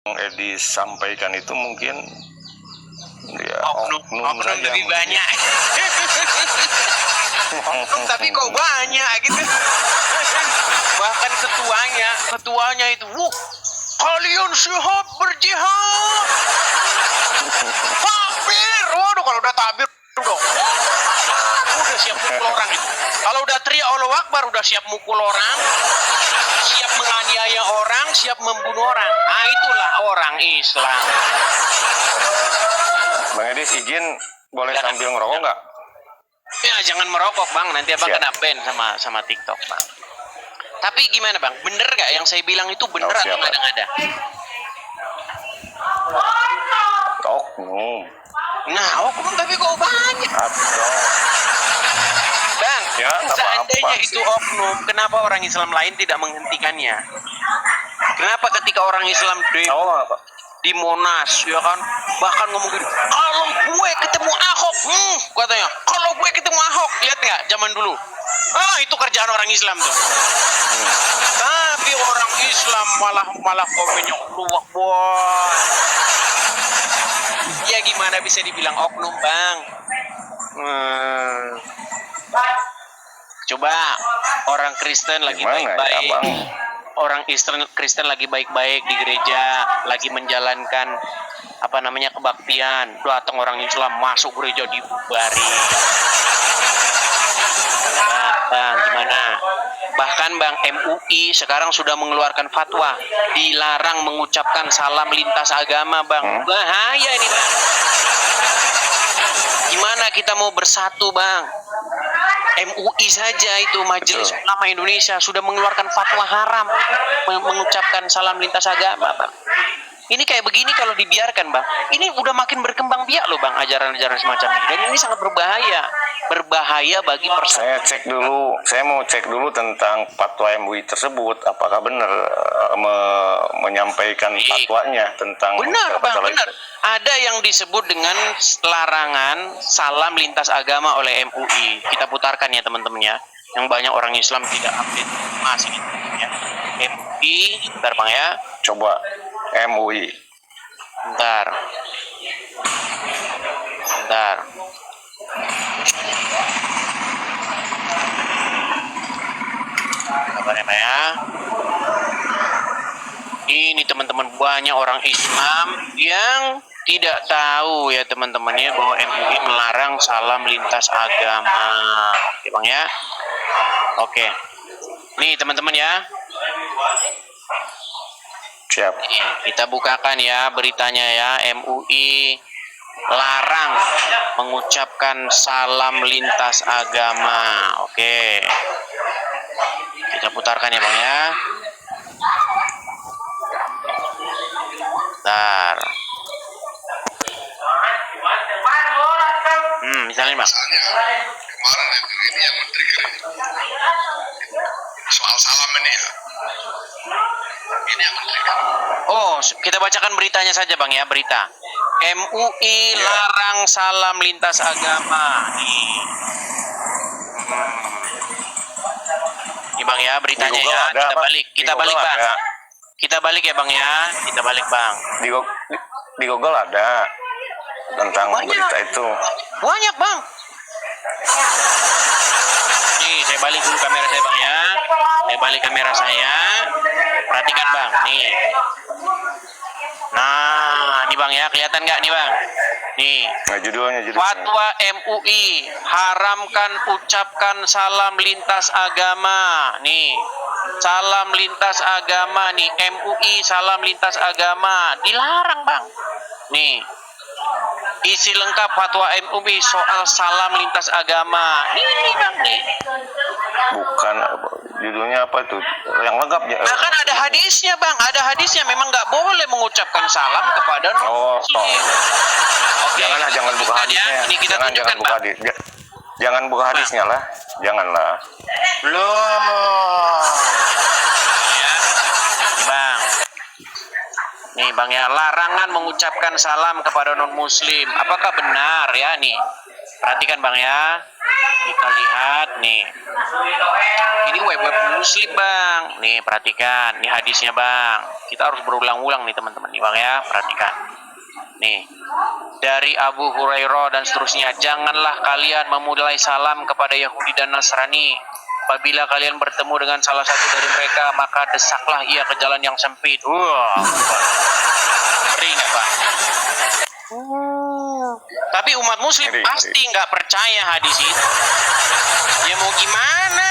Edi sampaikan itu mungkin ya oknum saja lebih banyak. Oknum tapi kok banyak gitu. Bahkan ketuanya itu, kalian siap berjihad. Takbir. Waduh, kalau udah takbir dong. Udah siap mukul orang itu. Kalau udah teriak Allahu Akbar udah siap mukul orang, siap menganiaya orang, siap membunuh orang. Nah, itulah orang Islam. Bang Edi izin boleh sambil ngerokok nggak? Ya jangan merokok bang, nanti abang kena ban sama TikTok bang. Tapi gimana bang, bener gak yang saya bilang itu bener atau ngada-ngada? Oknum. Nah oknum tapi kok banyak? Bang, ya, seandainya itu oknum, kenapa orang Islam lain tidak menghentikannya? Kenapa ketika orang Islam di Monas, ya kan, bahkan ngomong gitu, kalau gue ketemu Ahok, katanya, kalau gue ketemu Ahok, lihat nggak zaman dulu, itu kerjaan orang Islam tuh. Tapi orang Islam malah komennya luwak buat. Ya gimana bisa dibilang oknum bang? Coba orang Kristen lagi baik-baik. Ya, Orang Kristen lagi baik-baik di gereja, lagi menjalankan kebaktian. Datang orang Islam masuk gereja dibubari. Bang, gimana? Bahkan Bang, MUI sekarang sudah mengeluarkan fatwa dilarang mengucapkan salam lintas agama, Bang. Bahaya ini, Bang. Gimana kita mau bersatu, Bang? MUI saja itu Majelis Ulama Indonesia sudah mengeluarkan fatwa haram mengucapkan salam lintas agama, Bang. Ini kayak begini kalau dibiarkan, Bang. Ini udah makin berkembang biak loh, Bang, ajaran-ajaran semacam ini. Dan ini sangat berbahaya. Berbahaya bagi persatuan. Saya mau cek dulu tentang fatwa MUI tersebut, apakah benar menyampaikan fatwanya tentang benar, Bang, benar. Ada yang disebut dengan larangan salam lintas agama oleh MUI. Kita putarkan ya teman-teman ya. Yang banyak orang Islam tidak update masih ya. MUI, bentar Bang ya. Coba MUI. Bentar. Kabarnya Pak ya. Ini teman-teman banyak orang Islam yang tidak tahu ya teman-teman ya bahwa MUI melarang salam lintas agama. Oke Bang ya. Oke. Nih teman-teman ya. Siap. Kita bukakan ya beritanya ya. MUI larang mengucapkan salam lintas agama. Oke. Kita putarkan ya Bang ya. Bentar. Misalnya Bang. Kemarin itu ini yang menteri soal salam ini ya. Ini yang menteri. Oh, kita bacakan beritanya saja Bang ya, berita. MUI larang salam lintas agama. Ini Bang ya beritanya ya. Kita balik Bang. Kita balik ya Bang ya. Kita balik Bang. Di Google ada tentang berita itu. Banyak Bang. Nih, saya balik dulu kamera saya Bang ya. Saya balik kamera saya. Perhatikan Bang, nih. Nah, ini Bang ya, kelihatan nggak nih Bang? Nih. Nah, judulnya. Fatwa MUI haramkan ucapkan salam lintas agama. Nih. Salam lintas agama nih, MUI salam lintas agama dilarang Bang. Nih. Isi lengkap fatwa MUI soal salam lintas agama. Ini Bang nih. Bukan, judulnya apa tuh? Yang lengkap ya. Nah, kan ada hadisnya Bang, ada hadisnya memang nggak boleh mengucapkan salam kepada non-muslim. Jangan buka hadisnya. Ini kita tunjukkan Bang. Jangan buka hadisnya lah, janganlah. Loh. Ya. Bang. Nih Bang ya, larangan mengucapkan salam kepada non-muslim. Apakah benar ya nih? Perhatikan Bang ya. kita lihat nih. Ini web-web muslim bang. Nih perhatikan, ini hadisnya bang. Kita harus berulang-ulang nih teman-teman nih bang ya, perhatikan. Nih, dari Abu Hurairah dan seterusnya, janganlah kalian memulai salam kepada Yahudi dan Nasrani. Apabila kalian bertemu dengan salah satu dari mereka, maka desaklah ia ke jalan yang sempit. Wah, ngeri nggak bang? Tapi umat muslim pasti nggak percaya hadis itu. Ya mau gimana?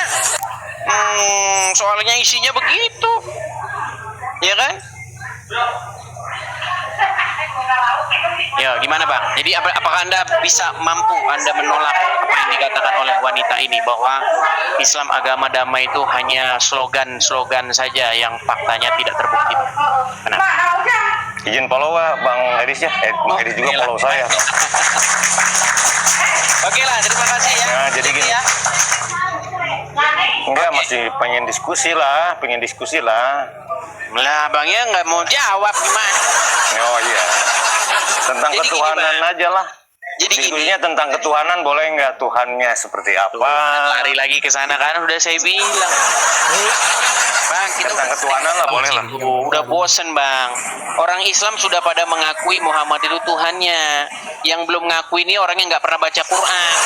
Soalnya isinya begitu, ya kan? Ya gimana bang? Jadi apakah anda bisa mampu anda menolak apa yang dikatakan oleh wanita ini bahwa Islam agama damai itu hanya slogan-slogan saja yang faktanya tidak terbukti? Kenapa? Izin follow Bang Edis ya. Bang Edis juga follow saya. Oke lah, terima kasih ya. Nah, jadi gini. Ya. Enggak, masih pengen diskusi lah. Lah bang ya nggak mau jawab gimana? Oh iya. Tentang Jadi ketuhanan gini, aja lah. Jadi diskusinya tentang ketuhanan, boleh nggak Tuhannya seperti apa? Lari lagi ke sana kan udah saya bilang. Bang, kita Tentang ketuhanan lah, boleh lah. udah bosen bang. Orang Islam sudah pada mengakui Muhammad itu Tuhannya. Yang belum ngakui ini orang yang nggak pernah baca Quran.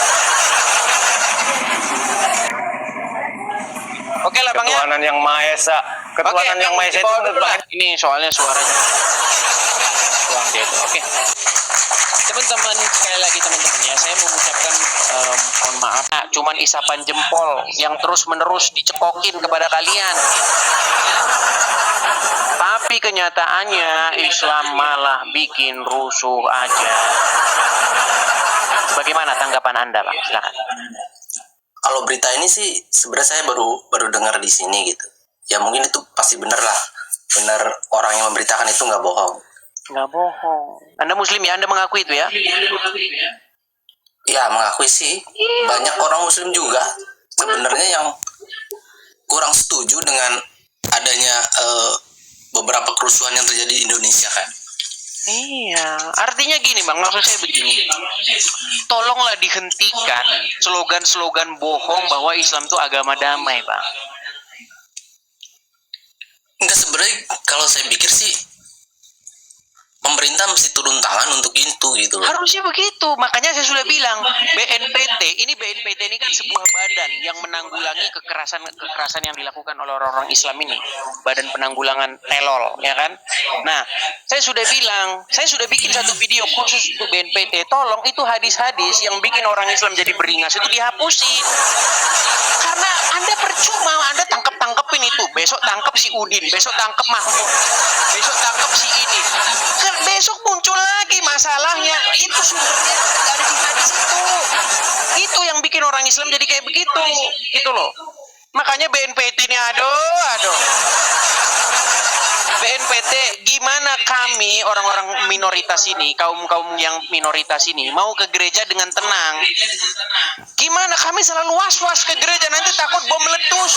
Oke lah bang ya. Ketuhanan yang Maha Esa. Ketuhanan yang Maha Esa itu ini soalnya suaranya. Buang dia tuh. Oke. Teman-teman, sekali lagi teman-teman ya, saya mengucapkan mohon maaf, cuman isapan jempol yang terus-menerus dicekokin kepada kalian. Tapi kenyataannya Islam malah bikin rusuh aja. Bagaimana tanggapan Anda, Pak? Silakan. Kalau berita ini sih sebenarnya saya baru dengar di sini gitu. Ya mungkin itu pasti benar lah. Benar, orang yang memberitakan itu nggak bohong. Nggak bohong. Anda Muslim ya? Anda mengakui itu ya? Ya mengakui sih. Banyak orang Muslim juga sebenarnya yang kurang setuju dengan adanya beberapa kerusuhan yang terjadi di Indonesia kan. Iya, artinya gini bang, maksud saya begini, tolonglah dihentikan slogan-slogan bohong bahwa Islam itu agama damai bang. Enggak, sebenarnya kalau saya pikir sih pemerintah mesti turun tangan untuk itu gitu loh. Harusnya begitu, makanya saya sudah bilang BNPT ini kan sebuah badan yang menanggulangi kekerasan yang dilakukan oleh orang-orang Islam ini, badan penanggulangan teror, ya kan? Nah, saya sudah bikin satu video khusus untuk BNPT. Tolong itu hadis-hadis yang bikin orang Islam jadi beringas itu dihapusin. Karena Anda percuma, Anda tangkepin itu. Besok tangkep si Udin, besok tangkep Mahmud, besok tangkep si ini. Besok muncul lagi masalahnya. Itu sumbernya ada di hadis itu. Itu yang bikin orang Islam jadi kayak begitu, gitu loh. Makanya BNPT ini aduh. BNPT, gimana kami orang-orang minoritas ini, kaum yang minoritas ini mau ke gereja dengan tenang? Gimana kami selalu was-was ke gereja, nanti takut bom meletus.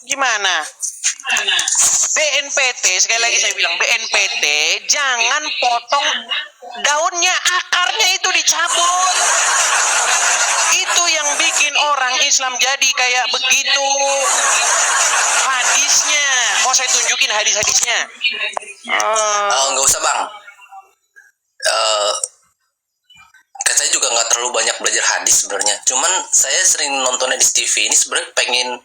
Gimana? BNPT, sekali lagi saya bilang, BNPT jangan potong daunnya, akarnya itu dicabut. Itu yang bikin orang Islam jadi kayak begitu. Hadisnya, mau saya tunjukin hadis-hadisnya? Nggak usah bang. Saya juga nggak terlalu banyak belajar hadis sebenarnya. Cuman saya sering nontonnya di TV ini sebenarnya pengen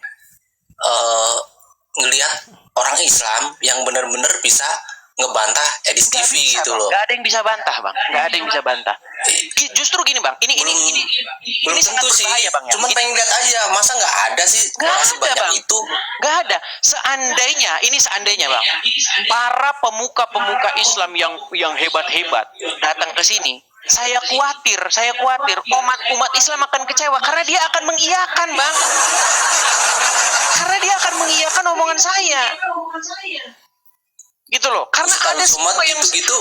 ngelihat orang Islam yang benar-benar bisa ngebantah Edis TV gitu loh. Gak ada yang bisa bantah bang, gak ada yang bisa bantah. Justru gini bang, ini sangat berbahaya bang ya. Cuman pengen lihat aja, masa nggak ada sih orang sebanyak bang. itu? Gak ada. Seandainya bang, para pemuka Islam yang hebat-hebat datang ke sini, saya khawatir umat Islam akan kecewa karena dia akan mengiyakan bang. Karena dia akan mengiyakan omongan saya. Gitu loh. Karena ada semua yang gitu.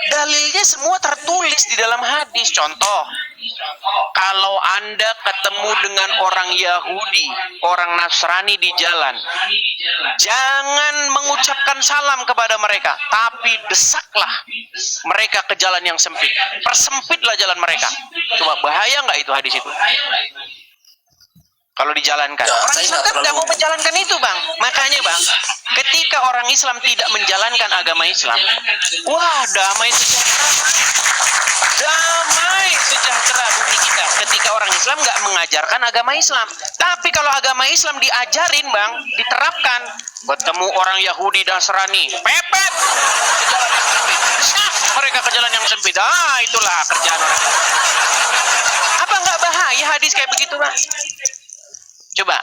Dalilnya semua tertulis di dalam hadis. Contoh, kalau Anda ketemu dengan orang Yahudi, orang Nasrani di jalan, jangan mengucapkan salam kepada mereka, tapi desaklah mereka ke jalan yang sempit. Persempitlah jalan mereka. Coba bahaya nggak itu hadis itu? Kalau dijalankan. Ya, Orang saya Islam nggak kan tidak terlalu- mau menjalankan itu, Bang. Makanya, Bang, ketika orang Islam tidak menjalankan agama Islam, wah, damai sejahtera. Damai sejahtera bumi kita. Ketika orang Islam nggak mengajarkan agama Islam. Tapi kalau agama Islam diajarin, Bang, diterapkan, ketemu orang Yahudi dan Nasrani, pepet ke jalan yang sempit. Sah, mereka ke jalan yang sempit. Ah, itulah kerjaan orang. Apa nggak bahaya hadis kayak begitu, Bang? Coba.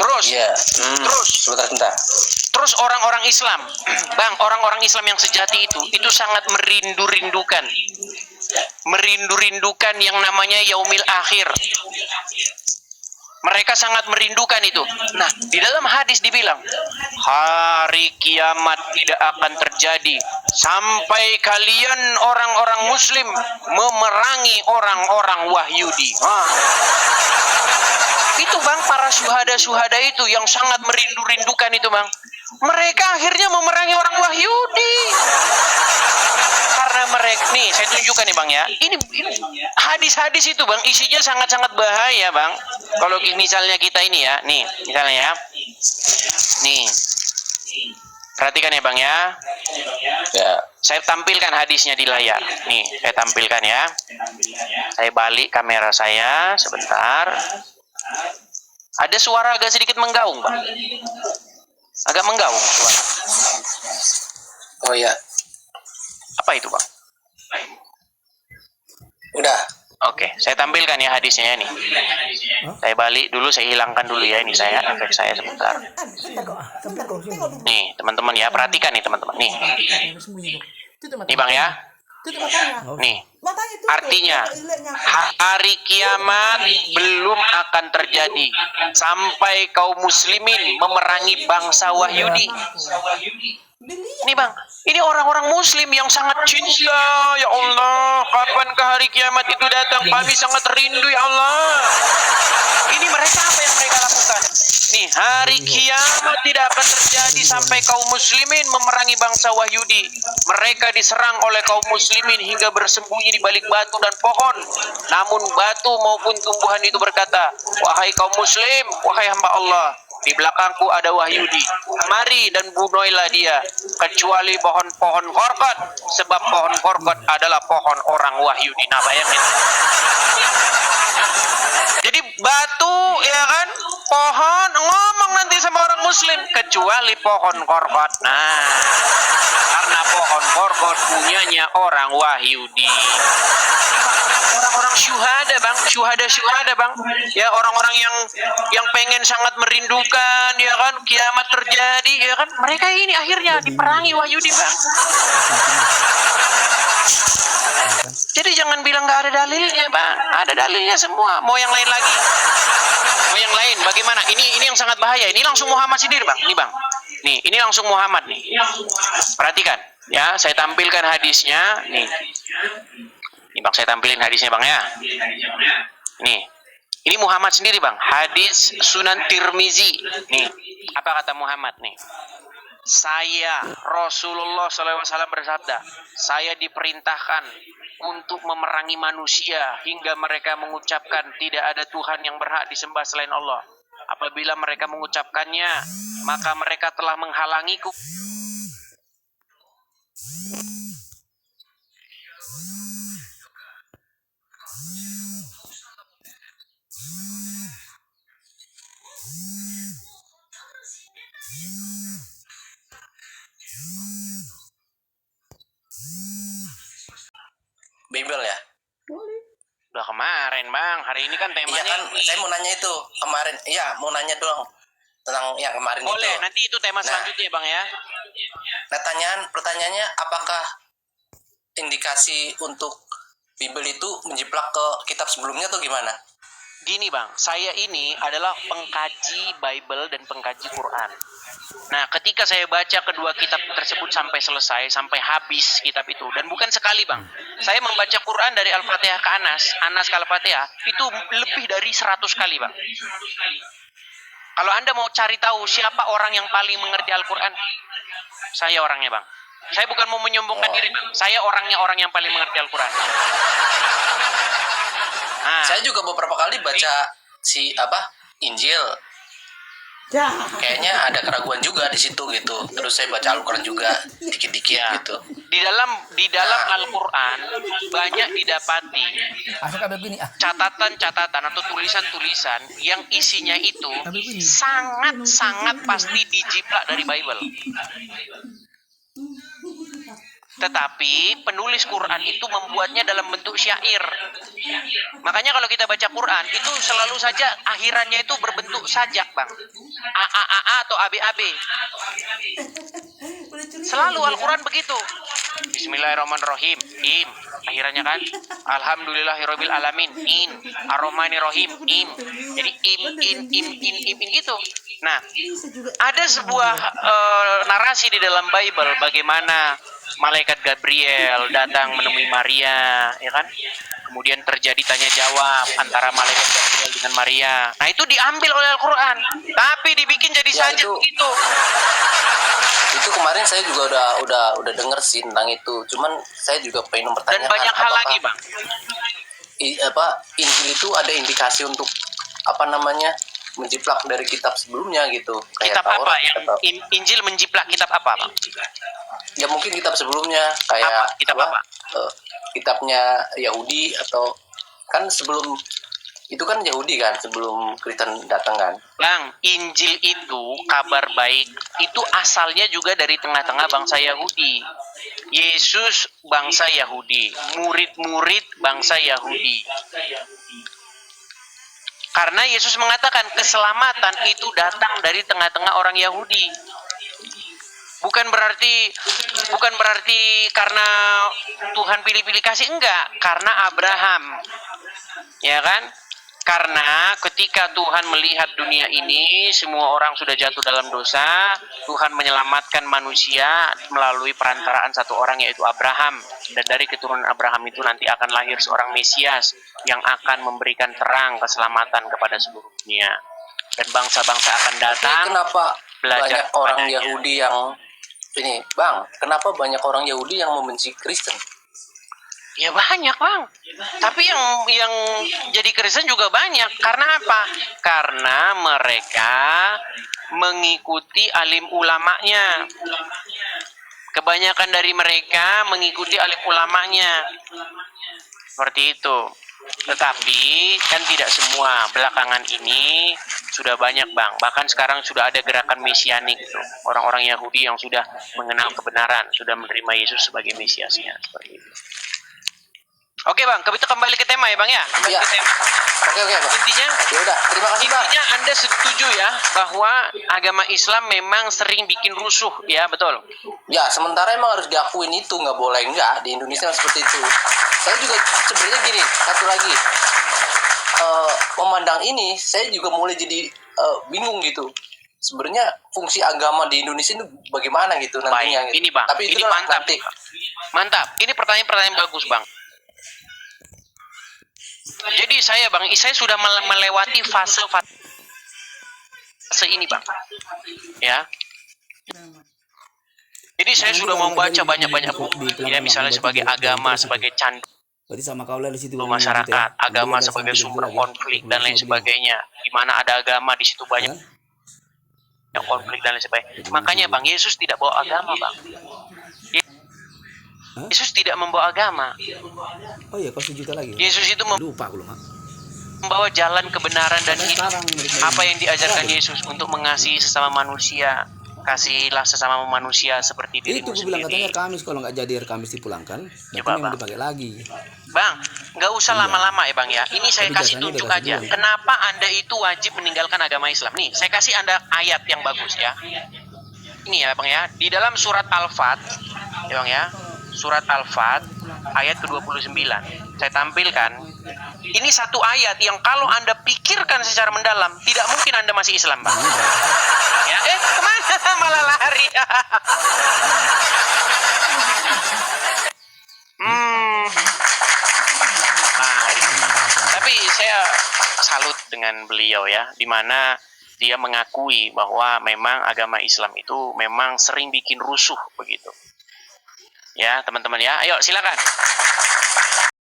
Terus. Iya. Terus. Sebentar. Terus orang-orang Islam, Bang, orang-orang Islam yang sejati itu sangat merindu-rindukan yang namanya yaumil akhir. Mereka sangat merindukan itu. Nah, di dalam hadis dibilang, hari kiamat tidak akan terjadi sampai kalian orang-orang Muslim memerangi orang-orang Wahyudi. Itu, Bang, para syuhada-syuhada itu yang sangat merindu-rindukan itu, Bang. Mereka akhirnya memerangi orang Wahyudi. Karena mereka, nih saya tunjukkan nih, Bang, ya. Ini hadis-hadis itu, Bang, isinya sangat-sangat bahaya, Bang. Kalau misalnya kita ini ya, nih, misalnya ya. Nih. Perhatikan ya, Bang, ya. Ya. Saya tampilkan hadisnya di layar. Nih, saya tampilkan ya. Saya balik kamera saya sebentar. Ada suara agak sedikit menggaung, Bang. Agak menggaung suara. Oh ya. Apa itu, Bang? Udah. Oke, saya tampilkan ya hadisnya nih. Saya balik dulu, saya hilangkan dulu ya ini saya, efek saya sebentar. Nih, teman-teman ya, perhatikan nih teman-teman. Nih, nih Bang ya. Nih, artinya hari kiamat belum akan terjadi sampai kaum muslimin memerangi bangsa Wahyudi. Ini, Bang, ini orang-orang Muslim yang sangat cinta. Ya Allah, kapankah hari kiamat itu datang? Kami sangat rindu, ya Allah. Ini mereka apa yang mereka lakukan? Nih, hari kiamat tidak akan terjadi sampai kaum muslimin memerangi bangsa Wahyudi. Mereka diserang oleh kaum muslimin hingga bersembunyi di balik batu dan pohon. Namun batu maupun tumbuhan itu berkata, wahai kaum muslim, wahai hamba Allah, di belakangku ada Wahyudi. Mari dan bunuhlah dia, kecuali pohon-pohon korkot, sebab pohon korkot adalah pohon orang Wahyudi. Nah, bayangin. Jadi batu, ya kan, pohon ngomong nanti sama orang Muslim, kecuali pohon korkot. Nah, karena pohon korkot punyanya orang Wahyudi. Orang-orang syuhada, Bang, syuhada, Bang. Ya, orang-orang yang pengen sangat merindukan, ya kan, kiamat terjadi, ya kan. Mereka ini akhirnya diperangi Wahyudi, Bang. Jadi jangan bilang nggak ada dalilnya, Bang. Ada dalilnya semua. Mau yang lain lagi? Mau yang lain? Bagaimana? Ini yang sangat bahaya. Ini langsung Muhammad sendiri, Bang. Ini, Bang. Nih, ini langsung Muhammad nih. Perhatikan, ya. Saya tampilkan hadisnya. Nih. Nih, Bang, saya tampilin hadisnya, Bang, ya. Nih. Ini Muhammad sendiri, Bang. Hadis Sunan Tirmizi. Nih. Apa kata Muhammad nih? Saya, Rasulullah SAW bersabda, saya diperintahkan untuk memerangi manusia hingga mereka mengucapkan tidak ada Tuhan yang berhak disembah selain Allah. Apabila mereka mengucapkannya, maka mereka telah menghalangiku. Bible ya? Udah kemarin, Bang. Hari ini kan Iya temanya. kan, saya mau nanya itu kemarin. Iya, mau nanya doang tentang yang kemarin Boleh, itu. nanti itu tema selanjutnya, Bang, ya. Nah, pertanyaannya apakah indikasi untuk Bible itu menjiplak ke kitab sebelumnya atau gimana? Gini, Bang, saya ini adalah pengkaji Bible dan pengkaji Quran. Nah, ketika saya baca kedua kitab tersebut sampai selesai, sampai habis kitab itu, dan bukan sekali, Bang. Saya membaca Quran dari Al-Fatihah ke Anas ke Al-Fatihah, itu lebih dari 100 kali, Bang. Kalau Anda mau cari tahu siapa orang yang paling mengerti Al-Quran, saya orangnya, Bang. Saya bukan mau menyombongkan diri, Bang. Saya orangnya orang yang paling mengerti Al-Quran. Nah, Saya juga beberapa kali baca Injil. Kayaknya ada keraguan juga di situ gitu. Terus saya baca Al-Quran juga dikit-dikit ya, gitu. di dalam Al-Quran banyak didapati catatan-catatan atau tulisan-tulisan yang isinya itu sangat-sangat pasti dijiplak dari Bible. Tetapi penulis Quran itu membuatnya dalam bentuk syair. Makanya kalau kita baca Quran itu selalu saja akhirannya itu berbentuk sajak, Bang. A atau ABAB. Selalu Al-Quran begitu. Bismillahirrahmanirrahim. Im. Akhirannya kan Alhamdulillahirabbil alamin. In. Ar-Rahmanirrahim. Im. Jadi im gitu. Nah, ada sebuah narasi di dalam Bible bagaimana malaikat Gabriel datang menemui Maria, ya kan? Kemudian terjadi tanya jawab antara malaikat Gabriel dengan Maria. Nah, itu diambil oleh Al-Quran, tapi dibikin jadi sajak gitu. Itu kemarin saya juga udah denger sih tentang itu. Cuman saya juga pengen mempertanyakan. Dan banyak hal lagi, Bang. Injil itu ada indikasi untuk menjiplak dari kitab sebelumnya gitu. Kayak Kitab apa yang kitab, Injil menjiplak kitab apa, Bang? ya mungkin kitab sebelumnya kayak Kitab apa? Kitabnya Yahudi atau kan sebelum itu kan Yahudi kan sebelum Kristen datang kan. Bang, Injil itu kabar baik itu asalnya juga dari tengah-tengah bangsa Yahudi. Yesus bangsa Yahudi, murid-murid bangsa Yahudi. Karena Yesus mengatakan keselamatan itu datang dari tengah-tengah orang Yahudi. Bukan berarti karena Tuhan pilih-pilih kasih, enggak, karena Abraham. Ya kan? Karena ketika Tuhan melihat dunia ini, semua orang sudah jatuh dalam dosa, Tuhan menyelamatkan manusia melalui perantaraan satu orang yaitu Abraham. Dan dari keturunan Abraham itu nanti akan lahir seorang Mesias yang akan memberikan terang keselamatan kepada seluruh dunia. Dan bangsa-bangsa akan datang. Kenapa belajar banyak orang kepadanya. Yahudi yang kenapa banyak orang Yahudi yang membenci Kristen? Ya banyak, Bang. Tapi yang jadi Kristen juga banyak. Karena apa? Karena mereka mengikuti alim ulamanya. Kebanyakan dari mereka mengikuti alim ulamanya. Seperti itu. Tetapi kan tidak semua. Belakangan ini sudah banyak, Bang. Bahkan sekarang sudah ada gerakan mesianik gitu. Orang-orang Yahudi yang sudah mengenal kebenaran, sudah menerima Yesus sebagai Mesiasnya. Seperti itu. Oke, Bang, kita kembali ke tema ya, Bang ya. Kembali ke tema. Oke, Bang. Intinya, Ya udah, terima kasih, Bang. intinya Anda setuju ya bahwa agama Islam memang sering bikin rusuh, ya, betul? Ya, sementara emang harus diakuin itu, nggak boleh enggak di Indonesia seperti itu. Saya juga sebenarnya gini, satu lagi, memandang ini, saya juga mulai jadi bingung gitu. Sebenarnya fungsi agama di Indonesia itu bagaimana gitu nantinya? Baik, gitu. ini Bang, Tapi ini itu mantap. nanti. Mantap, ini pertanyaan bagus, Bang. Jadi saya sudah melewati fase ini, Bang. Ya. Jadi saya sudah membaca banyak buku, ya, misalnya sebagai agama, sebagai candu Berarti sama kau lah di situ masyarakat, agama sebagai sumber konflik dan lain sebagainya. Di mana ada agama di situ banyak yang konflik dan lain sebagainya. Makanya, Bang, Yesus tidak bawa agama, Bang. Yesus tidak membawa agama. Oh iya, kau sejuta lagi. Yesus itu Lupa aku loh, Mak. membawa jalan kebenaran dan Sampai hidup. sekarang, Apa yang diajarkan Yesus untuk mengasihi sesama manusia. Kasihilah sesama manusia seperti Itu dirimu gue bilang katanya sendiri. Kamis, kalau nggak jadi hari Kamis dipulangkan, Coba, berarti memang Bang. dipakai lagi. Bang, nggak usah lama-lama ya, Bang ya. Ini saya Tapi kasih jasanya tunjuk udah kasih aja. duluan. Kenapa Anda itu wajib meninggalkan agama Islam? Nih, saya kasih Anda ayat yang bagus ya. Ini ya, Bang ya. Di dalam surat Al-Fat, ya, Bang ya. Surat Al-Fat ayat ke-29. Saya tampilkan. Ini satu ayat yang kalau Anda pikirkan secara mendalam, tidak mungkin Anda masih Islam, Bang. Ya, kemana? Malah lari. Tapi saya salut dengan beliau ya, di mana dia mengakui bahwa memang agama Islam itu memang sering bikin rusuh begitu. Ya, teman-teman ya. Ayo silakan.